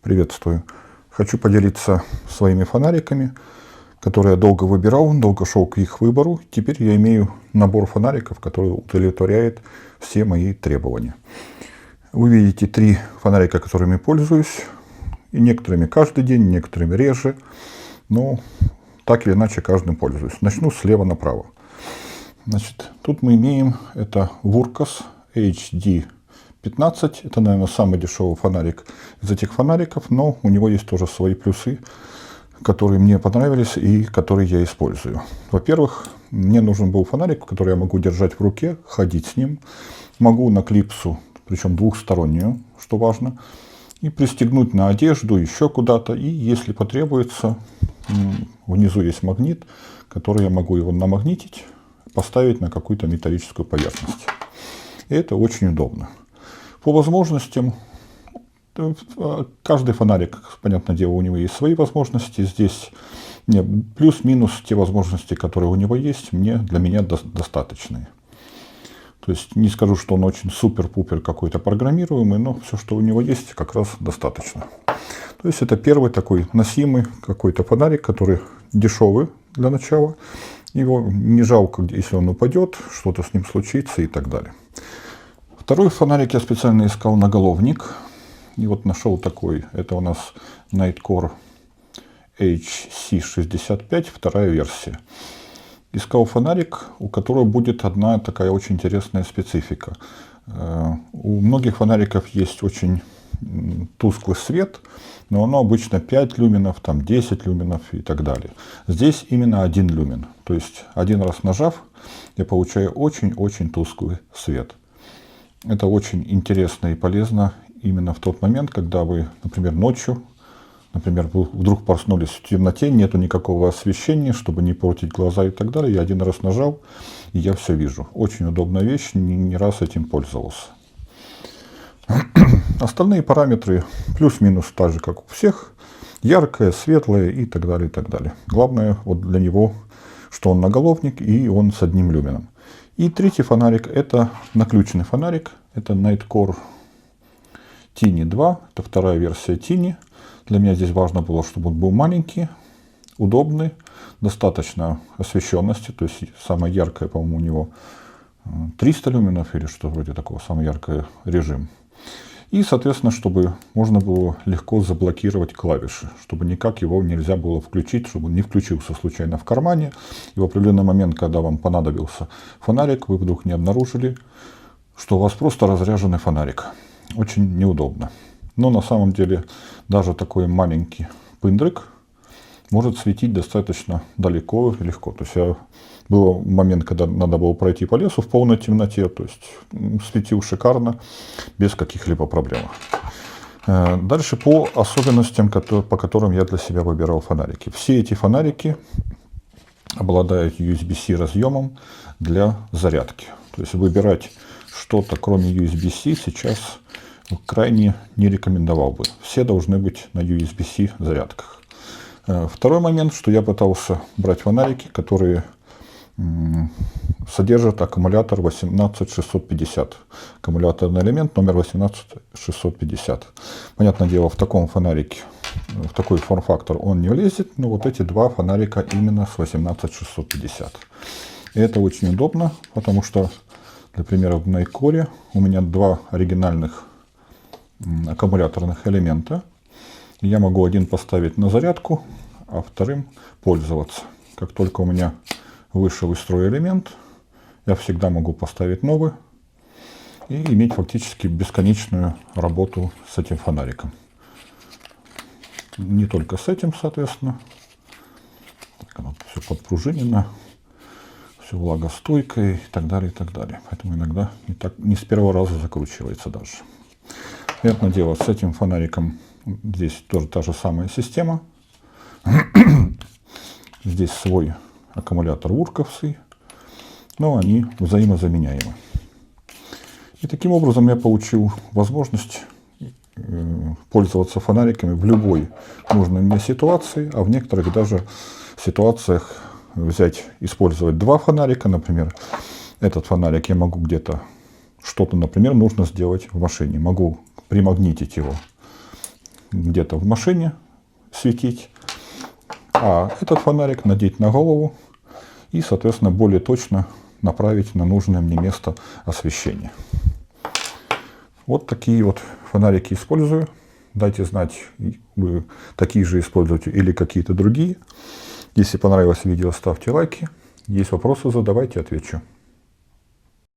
Приветствую. Хочу поделиться своими фонариками, которые я долго выбирал, долго шел к их выбору. Теперь я имею набор фонариков, который удовлетворяет все мои требования. Вы видите 3 фонарика, которыми пользуюсь. И некоторыми каждый день, некоторыми реже. Но так или иначе каждым пользуюсь. Начну слева направо. Значит, тут мы имеем это Wurkas HD 15. Это, наверное, самый дешевый фонарик из этих фонариков, но у него есть тоже свои плюсы, которые мне понравились и которые я использую. Во-первых, мне нужен был фонарик, который я могу держать в руке, ходить с ним. Могу на клипсу, причем двухстороннюю, что важно, и пристегнуть на одежду, еще куда-то. И если потребуется, внизу есть магнит, который я могу его намагнитить, поставить на какую-то металлическую поверхность. И это очень удобно. По возможностям, каждый фонарик, понятное дело, у него есть свои возможности. Здесь плюс-минус те возможности, которые у него есть, для меня достаточные. То есть не скажу, что он очень супер-пупер какой-то программируемый, но все, что у него есть, как раз достаточно. То есть это первый такой носимый какой-то фонарик, который дешевый для начала. Его не жалко, если он упадет, что-то с ним случится и так далее. Второй фонарик я специально искал наголовник. И вот нашел такой. Это у нас Nitecore HC65, вторая версия. Искал фонарик, у которого будет одна такая очень интересная специфика. У многих фонариков есть очень тусклый свет, но оно обычно 5 люменов, там 10 люменов и так далее. Здесь именно 1 люмен. То есть один раз нажав, я получаю очень-очень тусклый свет. Это очень интересно и полезно именно в тот момент, когда вы, например, ночью, вы вдруг проснулись в темноте, нету никакого освещения, чтобы не портить глаза и так далее. Я один раз нажал, и я все вижу. Очень удобная вещь, не раз этим пользовался. Остальные параметры плюс-минус так же, как у всех. Яркое, светлое и так далее, и так далее. Главное вот для него, что он наголовник и он с 1 люменом. И третий фонарик, это наключенный фонарик, это Nitecore Tiny 2, это вторая версия Tiny. Для меня здесь важно было, чтобы он был маленький, удобный, достаточно освещенности, то есть самое яркое, по-моему, у него 300 люменов или что вроде такого, самый яркий режим. И, соответственно, чтобы можно было легко заблокировать клавиши, чтобы никак его нельзя было включить, чтобы он не включился случайно в кармане. И в определенный момент, когда вам понадобился фонарик, вы вдруг не обнаружили, что у вас просто разряженный фонарик. Очень неудобно. Но на самом деле даже такой маленький пындрик может светить достаточно далеко и легко. То есть был момент, когда надо было пройти по лесу в полной темноте, то есть светил шикарно, без каких-либо проблем. Дальше по особенностям, по которым я для себя выбирал фонарики. Все эти фонарики обладают USB-C разъемом для зарядки. То есть выбирать что-то кроме USB-C сейчас крайне не рекомендовал бы. Все должны быть на USB-C зарядках. Второй момент, что я пытался брать фонарики, которые содержит аккумулятор 18650. Аккумуляторный элемент номер 18650. Понятное дело, в таком фонарике, в такой форм-фактор он не влезет, но вот эти 2 фонарика именно с 18650. И это очень удобно, потому что, для примера, в Nitecore у меня 2 оригинальных аккумуляторных элемента. Я могу один поставить на зарядку, а вторым пользоваться. Как только у меня вышел из строя элемент, я всегда могу поставить новый и иметь фактически бесконечную работу с этим фонариком. Не только с этим, соответственно. Все подпружинено, все влагостойкое и так далее, и так далее. Поэтому иногда не с первого раза закручивается даже. Понятное дело, с этим фонариком здесь тоже та же самая система. Здесь свой аккумулятор Wurkas, но они взаимозаменяемы. И таким образом я получил возможность пользоваться фонариками в любой нужной мне ситуации, а в некоторых даже ситуациях использовать 2 фонарика. Например, этот фонарик я могу где-то что-то, например, нужно сделать в машине. Могу примагнитить его где-то в машине светить, а этот фонарик надеть на голову и, соответственно, более точно направить на нужное мне место освещения. Вот такие вот фонарики использую. Дайте знать, вы такие же используете или какие-то другие. Если понравилось видео, ставьте лайки. Есть вопросы, задавайте, отвечу.